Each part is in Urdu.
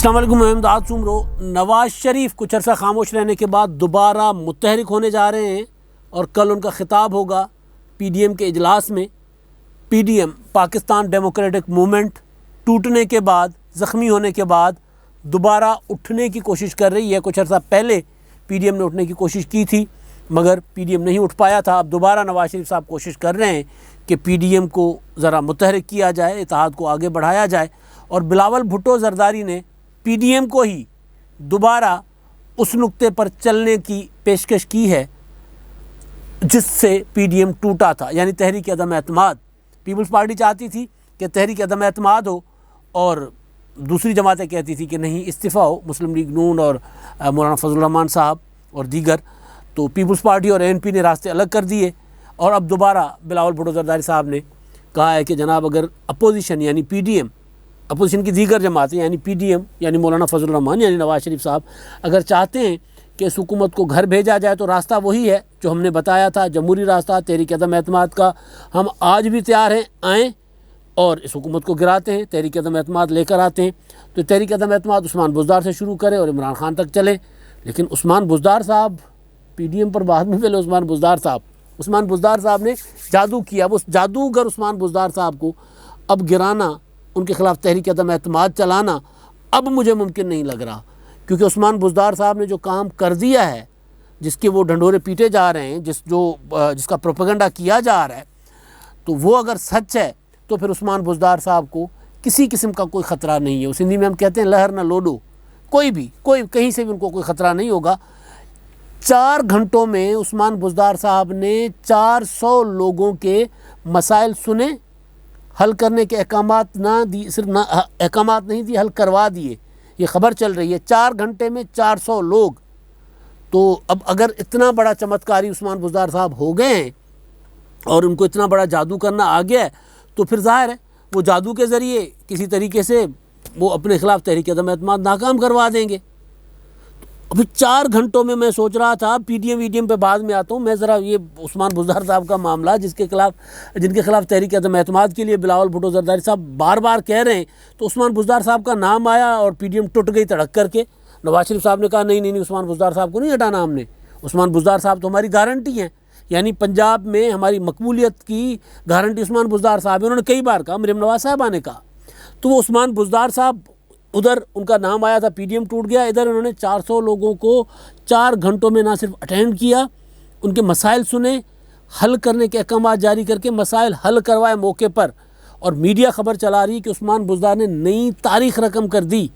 السلام علیکم، میں امداد سومرو۔ نواز شریف کچھ عرصہ خاموش رہنے کے بعد دوبارہ متحرک ہونے جا رہے ہیں اور کل ان کا خطاب ہوگا پی ڈی ایم کے اجلاس میں۔ P D M Pakistan Democratic Movement ٹوٹنے کے بعد، زخمی ہونے کے بعد دوبارہ اٹھنے کی کوشش کر رہی ہے۔ کچھ عرصہ پہلے پی ڈی ایم نے اٹھنے کی کوشش کی تھی مگر پی ڈی ایم نہیں اٹھ پایا تھا۔ اب دوبارہ نواز شریف صاحب کوشش کر رہے ہیں کہ پی ڈی ایم کو ذرا متحرک کیا جائے، اتحاد کو آگے بڑھایا جائے، اور بلاول بھٹو زرداری نے پی ڈی ایم کو ہی دوبارہ اس نقطے پر چلنے کی پیشکش کی ہے جس سے پی ڈی ایم ٹوٹا تھا، یعنی تحریک عدم اعتماد۔ پیپلز پارٹی چاہتی تھی کہ تحریک عدم اعتماد ہو اور دوسری جماعتیں کہتی تھی کہ نہیں استعفیٰ ہو، مسلم لیگ نون اور مولانا فضل الرحمان صاحب اور دیگر۔ تو پیپلز پارٹی اور اے این پی نے راستے الگ کر دیے اور اب دوبارہ بلاول بھٹو زرداری صاحب نے کہا ہے کہ جناب اگر اپوزیشن یعنی پی ڈی ایم، اپوزیشن کی دیگر جماعتیں یعنی پی ڈی ایم یعنی مولانا فضل الرحمان یعنی نواز شریف صاحب اگر چاہتے ہیں کہ اس حکومت کو گھر بھیجا جائے تو راستہ وہی ہے جو ہم نے بتایا تھا، جمہوری راستہ تحریک عدم اعتماد کا۔ ہم آج بھی تیار ہیں، آئیں اور اس حکومت کو گراتے ہیں، تحریک عدم اعتماد لے کر آتے ہیں۔ تو تحریک عدم اعتماد عثمان بزدار سے شروع کرے اور عمران خان تک چلے، لیکن عثمان بزدار صاحب پی ڈی ایم پر بعد میں پہلے عثمان بزدار صاحب نے جادو کیا۔ وہ جادوگر عثمان بزدار صاحب کو اب گرانا، ان کے خلاف تحریک عدم اعتماد چلانا اب مجھے ممکن نہیں لگ رہا، کیونکہ عثمان بزدار صاحب نے جو کام کر دیا ہے، جس کے وہ ڈھنڈورے پیٹے جا رہے ہیں، جس کا پروپیگنڈا کیا جا رہا ہے، تو وہ اگر سچ ہے تو پھر عثمان بزدار صاحب کو کسی قسم کا کوئی خطرہ نہیں ہے۔ سندھی میں ہم کہتے ہیں لہر نہ لوڈو، کوئی کہیں سے بھی ان کو کوئی خطرہ نہیں ہوگا۔ 4 گھنٹوں میں عثمان بزدار صاحب نے 400 لوگوں کے مسائل سنے، حل کرنے کے احکامات صرف احکامات نہیں دیے، حل کروا دیے۔ یہ خبر چل رہی ہے 4 گھنٹے میں 400 لوگ۔ تو اب اگر اتنا بڑا چمتکاری عثمان بزدار صاحب ہو گئے ہیں اور ان کو اتنا بڑا جادو کرنا آ گیا ہے تو پھر ظاہر ہے وہ جادو کے ذریعے کسی طریقے سے وہ اپنے خلاف تحریک عدم اعتماد ناکام کروا دیں گے۔ ابھی 4 گھنٹوں میں میں سوچ رہا تھا وی ڈی ایم پہ بعد میں آتا ہوں، میں ذرا یہ عثمان بزدار صاحب کا معاملہ جن کے خلاف تحریک عدم اعتماد کے لیے بلاول بھٹو زرداری صاحب بار بار کہہ رہے ہیں، تو عثمان بزدار صاحب کا نام آیا اور پی ڈی ایم ٹوٹ گئی تڑک کر کے۔ نواز شریف صاحب نے کہا نہیں عثمان بزدار صاحب کو نہیں ہٹانا ہم نے، عثمان بزدار صاحب تو ہماری گارنٹی ہیں، یعنی پنجاب میں ہماری مقبولیت کی گارنٹی عثمان بزدار صاحب ہے۔ انہوں نے کئی بار کہا، مریم نواز صاحبہ نے کہا، تو وہ عثمان بزدار صاحب ادھر ان کا نام آیا تھا، پی ڈی ایم ٹوٹ گیا، ادھر انہوں نے 400 لوگوں کو 4 گھنٹوں میں نہ صرف اٹینڈ کیا، ان کے مسائل سنے، حل کرنے کے احکامات جاری کر کے مسائل حل کروائے موقع پر، اور میڈیا خبر چلا رہی ہے کہ عثمان بزدار نے نئی تاریخ رقم کر دی۔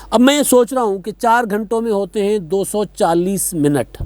اب میں یہ سوچ رہا ہوں کہ 4 گھنٹوں میں ہوتے ہیں 240 منٹ،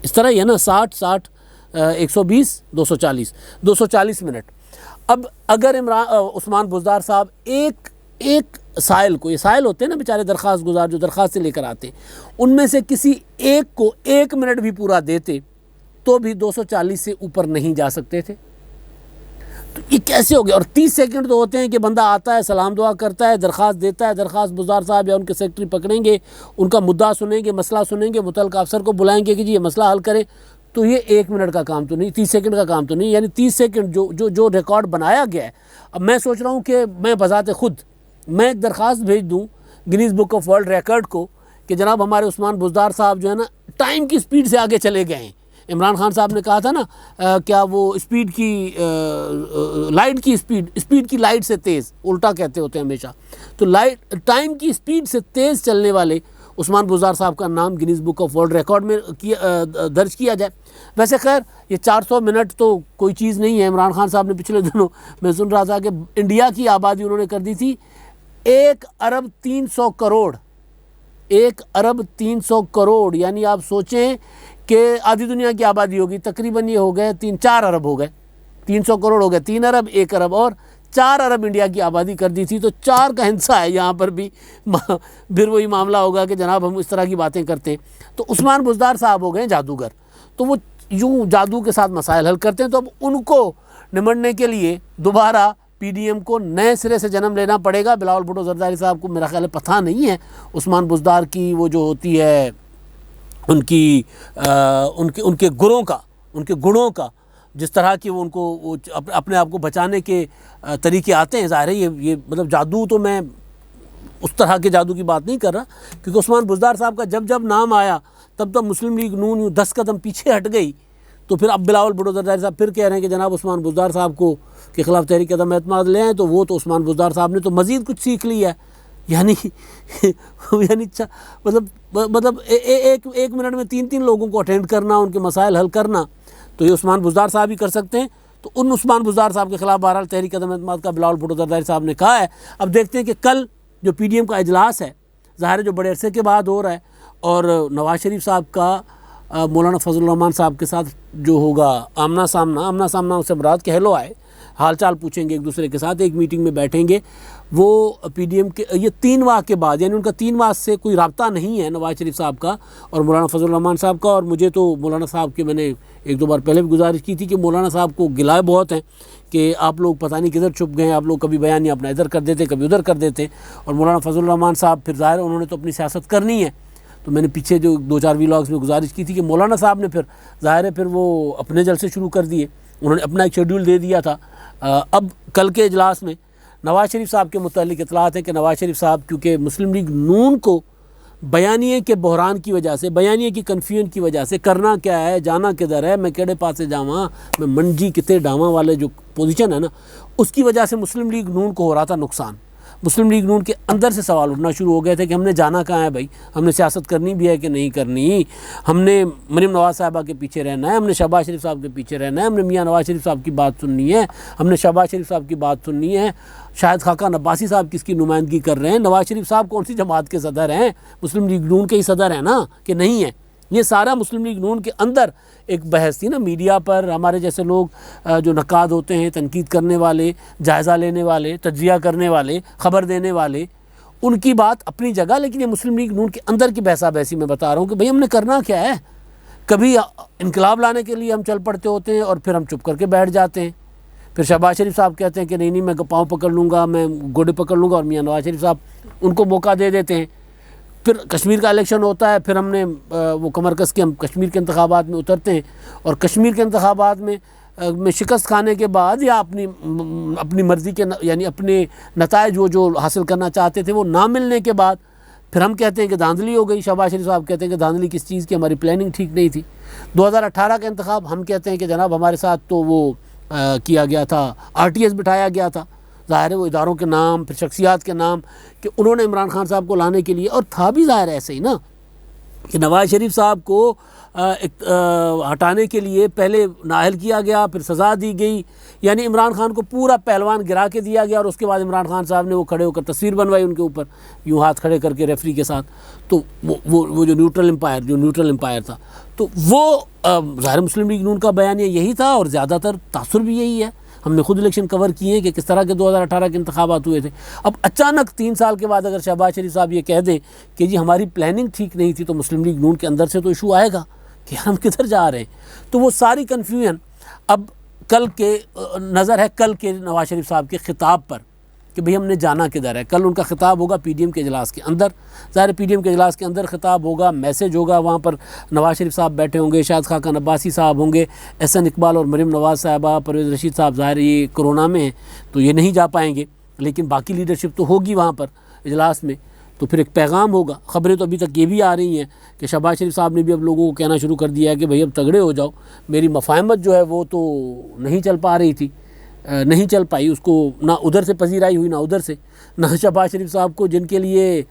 اس طرح ہی ہے نا، 60 120 240 منٹ۔ اب اگر عثمان بزدار صاحب ایک سائل کو، یہ سائل ہوتے ہیں نا بیچارے درخواست گزار جو درخواستیں لے کر آتے ہیں، ان میں سے کسی ایک کو 1 منٹ بھی پورا دیتے تو بھی 240 سے اوپر نہیں جا سکتے تھے۔ تو یہ کیسے ہو گیا؟ اور 30 سیکنڈ تو ہوتے ہیں کہ بندہ آتا ہے، سلام دعا کرتا ہے، درخواست دیتا ہے، درخواست بزدار صاحب یا ان کے سیکرٹری پکڑیں گے، ان کا مدعا سنیں گے، مسئلہ سنیں گے، متعلقہ افسر کو بلائیں گے کہ جی یہ مسئلہ حل کریں۔ تو یہ 1 منٹ کا کام تو نہیں، 30 سیکنڈ کا کام تو نہیں، یعنی 30 سیکنڈ جو ریکارڈ بنایا گیا ہے۔ اب میں سوچ رہا ہوں کہ میں بذات خود میں ایک درخواست بھیج دوں Guinness book of world record کو کہ جناب ہمارے عثمان بزدار صاحب جو ہے نا ٹائم کی سپیڈ سے آگے چلے گئے ہیں۔ عمران خان صاحب نے کہا تھا نا کیا وہ سپیڈ کی لائٹ کی سپیڈ کی لائٹ سے تیز، الٹا کہتے ہوتے ہیں ہمیشہ، تو ٹائم کی سپیڈ سے تیز چلنے والے عثمان بزدار صاحب کا نام Guinness book of world record میں درج کیا جائے۔ ویسے خیر یہ 400 منٹ تو کوئی چیز نہیں ہے۔ عمران خان صاحب نے پچھلے دنوں میں سن رہا تھا کہ انڈیا کی آبادی انہوں نے کر دی تھی 1 ارب 300 کروڑ، 1 ارب 300 کروڑ، یعنی آپ سوچیں کہ آدھی دنیا کی آبادی ہوگی، تقریباً یہ ہو گئے 4 ارب ہو گئے، 300 کروڑ ہو گئے 3 ارب، 1 ارب اور 4 ارب انڈیا کی آبادی کر دی تھی۔ تو 4 کا ہندسہ ہے یہاں پر بھی، پھر وہی معاملہ ہوگا کہ جناب ہم اس طرح کی باتیں کرتے ہیں۔ تو عثمان بزدار صاحب ہو گئے جادوگر، تو وہ یوں جادو کے ساتھ مسائل حل کرتے ہیں۔ تو اب ان کو نمٹنے کے لیے دوبارہ پی ڈی ایم کو نئے سرے سے جنم لینا پڑے گا۔ بلاول بھٹو زرداری صاحب کو میرا خیال ہے پتہ نہیں ہے عثمان بزدار کی وہ جو ہوتی ہے ان کے گنوں کا جس طرح کی وہ ان کو اپنے آپ کو بچانے کے طریقے آتے ہیں۔ ظاہر ہے یہ مطلب جادو تو میں اس طرح کے جادو کی بات نہیں کر رہا، کیونکہ عثمان بزدار صاحب کا جب جب نام آیا تب تب مسلم لیگ نون یوں 10 قدم پیچھے ہٹ گئی. تو پھر اب بلاول بھٹو زرداری صاحب پھر کہہ رہے ہیں کہ جناب عثمان بزدار صاحب کو کے خلاف تحریک عدم اعتماد لے آئیں، تو وہ تو عثمان بزدار صاحب نے تو مزید کچھ سیکھ لیا ہے. یعنی مطلب ایک منٹ میں 3 لوگوں کو اٹینڈ کرنا، ان کے مسائل حل کرنا، تو یہ عثمان بزدار صاحب ہی کر سکتے ہیں. تو ان عثمان بزدار صاحب کے خلاف بہرحال تحریک عدم اعتماد کا بلاول بھٹو زرداری صاحب نے کہا ہے. اب دیکھتے ہیں کہ کل جو پی ڈی ایم کا اجلاس ہے، ظاہر ہے جو بڑے عرصے کے بعد ہو رہا ہے، اور نواز شریف صاحب کا مولانا فضل الرحمان صاحب کے ساتھ جو ہوگا آمنا سامنا سے مراد کہلو آئے، حال چال پوچھیں گے ایک دوسرے کے ساتھ، ایک میٹنگ میں بیٹھیں گے. وہ پی ڈی ایم کے یہ 3 ماہ کے بعد، یعنی ان کا 3 ماہ سے کوئی رابطہ نہیں ہے نواز شریف صاحب کا اور مولانا فضل الرحمان صاحب کا. اور مجھے تو مولانا صاحب کے میں نے 1-2 بار پہلے بھی گزارش کی تھی کہ مولانا صاحب کو گلائے بہت ہیں کہ آپ لوگ پتہ نہیں کدھر چھپ گئے ہیں، آپ لوگ کبھی بیان اپنا ادھر کر دیتے کبھی ادھر کر دیتے. اور مولانا فضل الرحمان صاحب پھر ظاہر انہوں نے تو اپنی سیاست کرنی ہے. تو میں نے پیچھے جو 2-4 ویلاگس میں گزارش کی تھی کہ مولانا صاحب نے پھر ظاہر ہے پھر وہ اپنے جلسے شروع کر دیے، انہوں نے اپنا ایک شیڈیول دے دیا تھا. اب کل کے اجلاس میں نواز شریف صاحب کے متعلق اطلاعات ہے کہ نواز شریف صاحب کیونکہ مسلم لیگ نون کو بیانیے کے بحران کی وجہ سے، بیانیے کی کنفیوژن کی وجہ سے، کرنا کیا ہے، جانا کدھر ہے، میں کیڑے پاسے جاواں، میں منجی کتے ڈاواں والے جو پوزیشن ہے نا، اس کی وجہ سے مسلم لیگ نون کو ہو رہا تھا نقصان. مسلم لیگ نون کے اندر سے سوال اٹھنا شروع ہو گئے تھے کہ ہم نے جانا کہاں ہے بھائی، ہم نے سیاست کرنی بھی ہے کہ نہیں کرنی، ہم نے مریم نواز صاحبہ کے پیچھے رہنا ہے، ہم نے شہباز شریف صاحب کے پیچھے رہنا ہے، ہم نے میاں نواز شریف صاحب کی بات سننی ہے، ہم نے شہباز شریف صاحب کی بات سننی ہے. شاہد خاقان عباسی صاحب کس کی نمائندگی کر رہے ہیں، نواز شریف صاحب کون سی جماعت کے صدر ہیں، مسلم لیگ نون کے ہی صدر ہیں نا کہ نہیں ہیں. یہ سارا مسلم لیگ نون کے اندر ایک بحث تھی نا. میڈیا پر ہمارے جیسے لوگ جو نقاد ہوتے ہیں، تنقید کرنے والے، جائزہ لینے والے، تجزیہ کرنے والے، خبر دینے والے، ان کی بات اپنی جگہ، لیکن یہ مسلم لیگ نون کے اندر کی بحثہ بحثی میں بتا رہا ہوں کہ بھئی ہم نے کرنا کیا ہے. کبھی انقلاب لانے کے لیے ہم چل پڑتے ہوتے ہیں اور پھر ہم چپ کر کے بیٹھ جاتے ہیں. پھر شہباز شریف صاحب کہتے ہیں کہ نہیں میں پاؤں پکڑ لوں گا، میں گوڑے پکڑ لوں گا، اور میاں نواز شریف صاحب ان کو موقع دے دیتے ہیں. پھر کشمیر کا الیکشن ہوتا ہے، پھر ہم نے وہ کمر کس کے ہم کشمیر کے انتخابات میں اترتے ہیں، اور کشمیر کے انتخابات میں شکست کھانے کے بعد یا اپنی مرضی کے یعنی اپنے نتائج وہ جو حاصل کرنا چاہتے تھے وہ نہ ملنے کے بعد پھر ہم کہتے ہیں کہ دھاندلی ہو گئی. شہباز شریف صاحب کہتے ہیں کہ دھاندلی کس چیز کی، ہماری پلاننگ ٹھیک نہیں تھی. 2018 کا انتخاب ہم کہتے ہیں کہ جناب ہمارے ساتھ تو وہ کیا گیا تھا، RTS بٹھایا گیا تھا، ظاہر ہے وہ اداروں کے نام، پھر شخصیات کے نام، کہ انہوں نے عمران خان صاحب کو لانے کے لیے، اور تھا بھی ظاہر ہے ایسے ہی نا کہ نواز شریف صاحب کو ہٹانے کے لیے پہلے نااہل کیا گیا، پھر سزا دی گئی، یعنی عمران خان کو پورا پہلوان گرا کے دیا گیا، اور اس کے بعد عمران خان صاحب نے وہ کھڑے ہو کر تصویر بنوائی ان کے اوپر یوں ہاتھ کھڑے کر کے ریفری کے ساتھ. تو وہ جو نیوٹرل امپائر تھا، تو وہ ظاہر مسلم لیگ نون کا بیانیہ یہی تھا، اور زیادہ تر تاثر بھی یہی ہے. ہم نے خود الیکشن کور کیے ہیں کہ کس طرح کے 2018 کے انتخابات ہوئے تھے. اب اچانک 3 سال کے بعد اگر شہباز شریف صاحب یہ کہہ دیں کہ جی ہماری پلاننگ ٹھیک نہیں تھی، تو مسلم لیگ نون کے اندر سے تو ایشو آئے گا کہ ہم کدھر جا رہے ہیں. تو وہ ساری کنفیوژن اب کل کے نظر ہے کل کے نواز شریف صاحب کے خطاب پر کہ بھئی ہم نے جانا کدھر ہے. کل ان کا خطاب ہوگا پی ڈی ایم کے اجلاس کے اندر، ظاہر پی ڈی ایم کے اجلاس کے اندر خطاب ہوگا، میسیج ہوگا، وہاں پر نواز شریف صاحب بیٹھے ہوں گے، شاہد خاقان عباسی صاحب ہوں گے، احسن اقبال اور مریم نواز صاحبہ، پرویز رشید صاحب ظاہر یہ کرونا میں ہیں تو یہ نہیں جا پائیں گے، لیکن باقی لیڈرشپ تو ہوگی وہاں پر اجلاس میں. تو پھر ایک پیغام ہوگا. خبریں تو ابھی تک یہ بھی آ رہی ہیں کہ شہباز شریف صاحب نے بھی اب لوگوں کو کہنا شروع کر دیا ہے کہ بھئی اب تگڑے ہو جاؤ، میری مفاہمت جو ہے وہ تو نہیں چل پا رہی تھی، نہیں چل پائی، اس کو نہ ادھر سے پذیرائی ہوئی نہ ادھر سے، نہ شہباز شریف صاحب کو جن کے لیے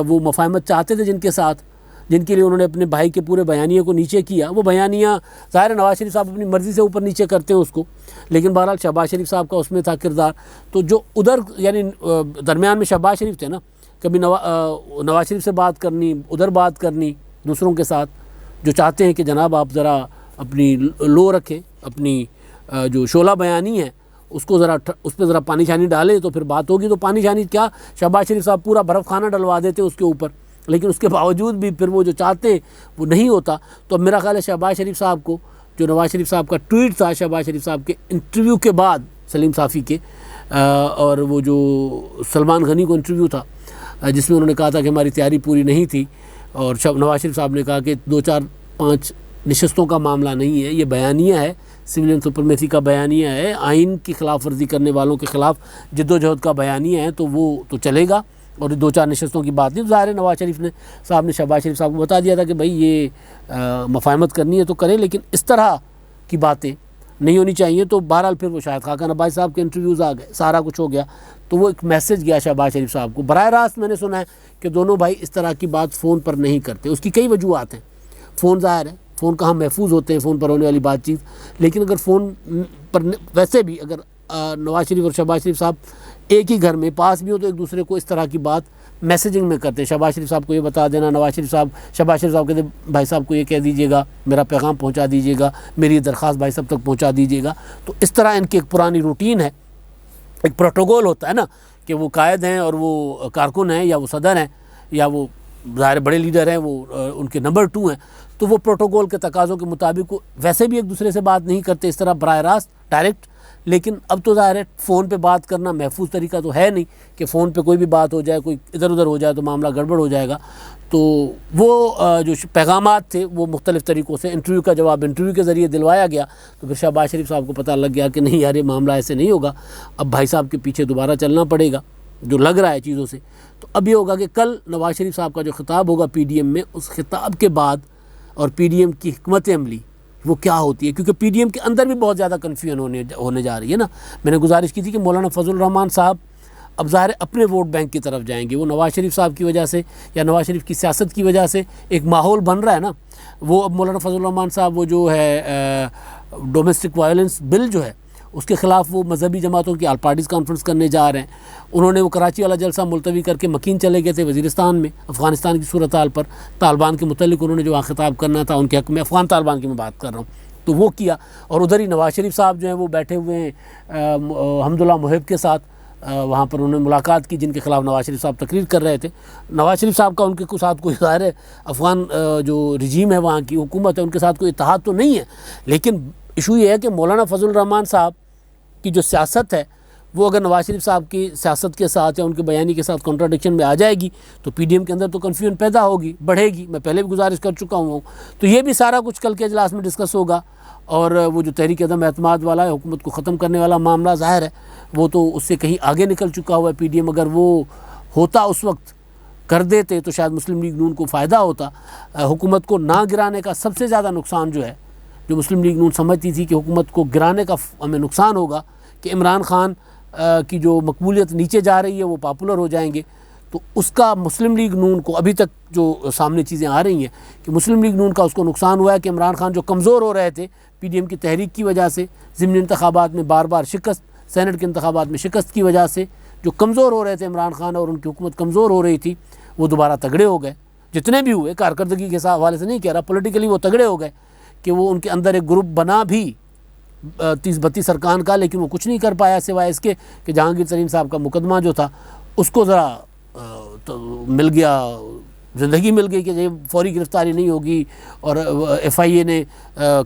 وہ مفاہمت چاہتے تھے، جن کے ساتھ جن کے لیے انہوں نے اپنے بھائی کے پورے بیانیے کو نیچے کیا، وہ بیانیہ ظاہر نواز شریف صاحب اپنی مرضی سے اوپر نیچے کرتے ہیں اس کو، لیکن بہرحال شہباز شریف صاحب کا اس میں تھا کردار. تو جو ادھر یعنی درمیان میں شہباز شریف تھے نا، کبھی نواز شریف سے بات کرنی، ادھر بات کرنی دوسروں کے ساتھ، جو چاہتے ہیں کہ جناب آپ ذرا اپنی لو رکھیں، اپنی جو شعلہ بیانی ہے اس کو ذرا اس پہ ذرا پانی شانی ڈالے تو پھر بات ہوگی. تو پانی شانی کیا، شہباز شریف صاحب پورا برف خانہ ڈلوا دیتے اس کے اوپر، لیکن اس کے باوجود بھی پھر وہ جو چاہتے ہیں وہ نہیں ہوتا. تو میرا خیال ہے شہباز شریف صاحب کو جو نواز شریف صاحب کا ٹویٹ تھا شہباز شریف صاحب کے انٹرویو کے بعد سلیم صافی کے، اور وہ جو سلمان غنی کو انٹرویو تھا جس میں انہوں نے کہا تھا کہ ہماری تیاری پوری نہیں تھی، اور نواز شریف صاحب نے کہا کہ 2-4-5 نشستوں کا معاملہ نہیں ہے، یہ بیانیہ ہے، سویلین سپرمیسی کا بیانیہ ہے، آئین کی خلاف ورزی کرنے والوں کے خلاف جد و جہد کا بیانیہ ہے، تو وہ تو چلے گا. اور 2-4 نشستوں کی بات نہیں. ظاہر ہے نواز شریف نے صاحب نے شہباز شریف صاحب کو بتا دیا تھا کہ بھائی یہ مفاہمت کرنی ہے تو کریں, لیکن اس طرح کی باتیں نہیں ہونی چاہیے. تو بہرحال پھر وہ شاہد خاقان عباسی صاحب کے انٹرویوز آ گئے, سارا کچھ ہو گیا, تو وہ ایک میسج گیا شہباز شریف صاحب کو. براہ راست میں نے سنا ہے کہ دونوں بھائی اس طرح کی بات فون پر نہیں کرتے. اس کی کئی وجوہات ہیں. فون ظاہر ہے, فون کہاں محفوظ ہوتے ہیں فون پر ہونے والی بات چیت, لیکن اگر فون پر ویسے بھی اگر نواز شریف اور شہباز شریف صاحب ایک ہی گھر میں پاس بھی ہو تو ایک دوسرے کو اس طرح کی بات میسیجنگ میں کرتے ہیں. شہباز شریف صاحب کو یہ بتا دینا, نواز شریف صاحب شہباز شریف صاحب کہتے ہیں بھائی صاحب کو یہ کہہ دیجیے گا, میرا پیغام پہنچا دیجیے گا, میری درخواست بھائی صاحب تک پہنچا دیجیے گا. تو اس طرح ان کی ایک پرانی روٹین ہے, ایک پروٹوکول ہوتا ہے نا کہ وہ قائد ہیں اور وہ کارکن ہیں یا وہ صدر ہیں یا وہ ظاہر بڑے لیڈر ہیں, وہ ان کے نمبر 2 ہیں, تو وہ پروٹوکول کے تقاضوں کے مطابق وہ ویسے بھی ایک دوسرے سے بات نہیں کرتے اس طرح براہ راست ڈائریکٹ. لیکن اب تو ظاہر ہے فون پہ بات کرنا محفوظ طریقہ تو ہے نہیں کہ فون پہ کوئی بھی بات ہو جائے, کوئی ادھر ادھر ہو جائے تو معاملہ گڑبڑ ہو جائے گا. تو وہ جو پیغامات تھے وہ مختلف طریقوں سے انٹرویو کا جواب انٹرویو کے ذریعے دلوایا گیا. تو پھر شہباز شریف صاحب کو پتہ لگ گیا کہ نہیں یار یہ معاملہ ایسے نہیں ہوگا, اب بھائی صاحب کے پیچھے دوبارہ چلنا پڑے گا جو لگ رہا ہے چیزوں سے. تو اب یہ ہوگا کہ کل نواز شریف صاحب کا جو خطاب ہوگا پی ڈی ایم میں, اس خطاب کے بعد اور پی ڈی ایم کی حکمت عملی وہ کیا ہوتی ہے, کیونکہ پی ڈی ایم کے اندر بھی بہت زیادہ کنفیوژن ہونے جا رہی ہے نا. میں نے گزارش کی تھی کہ مولانا فضل الرحمان صاحب اب ظاہر اپنے ووٹ بینک کی طرف جائیں گے. وہ نواز شریف صاحب کی وجہ سے یا نواز شریف کی سیاست کی وجہ سے ایک ماحول بن رہا ہے نا, وہ اب مولانا فضل الرحمان صاحب وہ جو ہے ڈومیسٹک وائلنس بل جو ہے اس کے خلاف وہ مذہبی جماعتوں کی آل پارٹیز کانفرنس کرنے جا رہے ہیں. انہوں نے وہ کراچی والا جلسہ ملتوی کر کے مکین چلے گئے تھے وزیرستان میں, افغانستان کی صورتحال پر طالبان کے متعلق انہوں نے جو خطاب کرنا تھا ان کے حق میں, افغان طالبان کی میں بات کر رہا ہوں, تو وہ کیا. اور ادھر ہی نواز شریف صاحب جو ہیں وہ بیٹھے ہوئے ہیں حمداللہ محب کے ساتھ, وہاں پر انہوں نے ملاقات کی جن کے خلاف نواز شریف صاحب تقریر کر رہے تھے. نواز شریف صاحب کا ان کے ساتھ کوئی ظاہر ہے افغان جو رجیم ہے وہاں کی حکومت ہے ان کے ساتھ کوئی اتحاد تو نہیں ہے, لیکن ایشو یہ ہے کہ مولانا فضل الرحمان صاحب کی جو سیاست ہے وہ اگر نواز شریف صاحب کی سیاست کے ساتھ یا ان کے بیانی کے ساتھ کنٹراڈکشن میں آ جائے گی تو پی ڈی ایم کے اندر تو کنفیوژن پیدا ہوگی, بڑھے گی. میں پہلے بھی گزارش کر چکا ہوں. تو یہ بھی سارا کچھ کل کے اجلاس میں ڈسکس ہوگا. اور وہ جو تحریک عدم اعتماد والا ہے, حکومت کو ختم کرنے والا معاملہ, ظاہر ہے وہ تو اس سے کہیں آگے نکل چکا ہوا ہے. پی ڈی ایم اگر وہ ہوتا اس وقت کر دیتے تو شاید مسلم لیگ نون کو فائدہ ہوتا. حکومت کو نہ گرانے کا سب سے زیادہ نقصان جو ہے, جو مسلم لیگ نون سمجھتی تھی کہ حکومت کو گرانے کا ہمیں نقصان ہوگا کہ عمران خان کی جو مقبولیت نیچے جا رہی ہے وہ پاپولر ہو جائیں گے, تو اس کا مسلم لیگ نون کو ابھی تک جو سامنے چیزیں آ رہی ہیں کہ مسلم لیگ نون کا اس کو نقصان ہوا ہے کہ عمران خان جو کمزور ہو رہے تھے پی ڈی ایم کی تحریک کی وجہ سے, ضمنی انتخابات میں بار بار شکست, سینٹ کے انتخابات میں شکست کی وجہ سے جو کمزور ہو رہے تھے عمران خان اور ان کی حکومت کمزور ہو رہی تھی, وہ دوبارہ تگڑے ہو گئے. جتنے بھی ہوئے, کارکردگی کے حوالے سے نہیں کہہ رہا, پولیٹیکلی وہ تگڑے ہو گئے کہ وہ ان کے اندر ایک گروپ بنا بھی 30-32 ارکان کا, لیکن وہ کچھ نہیں کر پایا سوائے اس کے کہ جہانگیر ترین صاحب کا مقدمہ جو تھا اس کو ذرا مل گیا, زندگی مل گئی کہ یہ فوری گرفتاری نہیں ہوگی, اور ایف آئی اے نے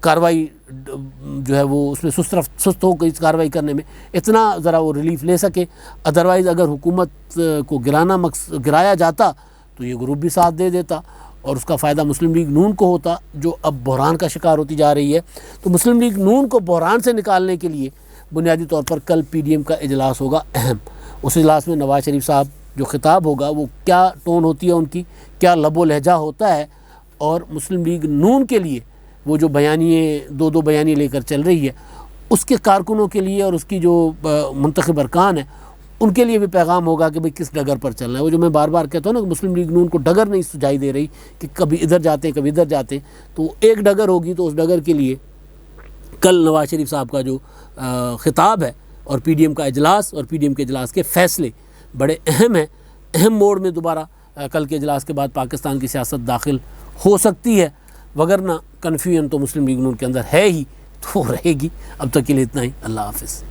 کاروائی جو ہے وہ اس میں سست ہو گئی کاروائی کرنے میں, اتنا ذرا وہ ریلیف لے سکے. ادروائز اگر حکومت کو گرایا جاتا تو یہ گروپ بھی ساتھ دے دیتا اور اس کا فائدہ مسلم لیگ نون کو ہوتا, جو اب بحران کا شکار ہوتی جا رہی ہے. تو مسلم لیگ نون کو بحران سے نکالنے کے لیے بنیادی طور پر کل پی ڈی ایم کا اجلاس ہوگا اہم. اس اجلاس میں نواز شریف صاحب جو خطاب ہوگا وہ کیا ٹون ہوتی ہے ان کی, کیا لب و لہجہ ہوتا ہے, اور مسلم لیگ نون کے لیے وہ جو بیانیے 2 بیانیے لے کر چل رہی ہے اس کے کارکنوں کے لیے اور اس کی جو منتخب ارکان ہیں ان کے لیے بھی پیغام ہوگا کہ بھئی کس ڈگر پر چلنا ہے. وہ جو میں بار بار کہتا ہوں نا کہ مسلم لیگ نون کو ڈگر نہیں سجائی دے رہی کہ کبھی ادھر جاتے ہیں کبھی ادھر جاتے ہیں, تو ایک ڈگر ہوگی. تو اس ڈگر کے لیے کل نواز شریف صاحب کا جو خطاب ہے اور پی ڈی ایم کا اجلاس اور پی ڈی ایم کے اجلاس کے فیصلے بڑے اہم ہیں. اہم موڑ میں دوبارہ کل کے اجلاس کے بعد پاکستان کی سیاست داخل ہو سکتی ہے, وگرنہ کنفیوژن تو مسلم لیگ نون کے اندر ہے ہی, تو رہے گی. اب تک کے لیے اتنا ہی. اللہ حافظ.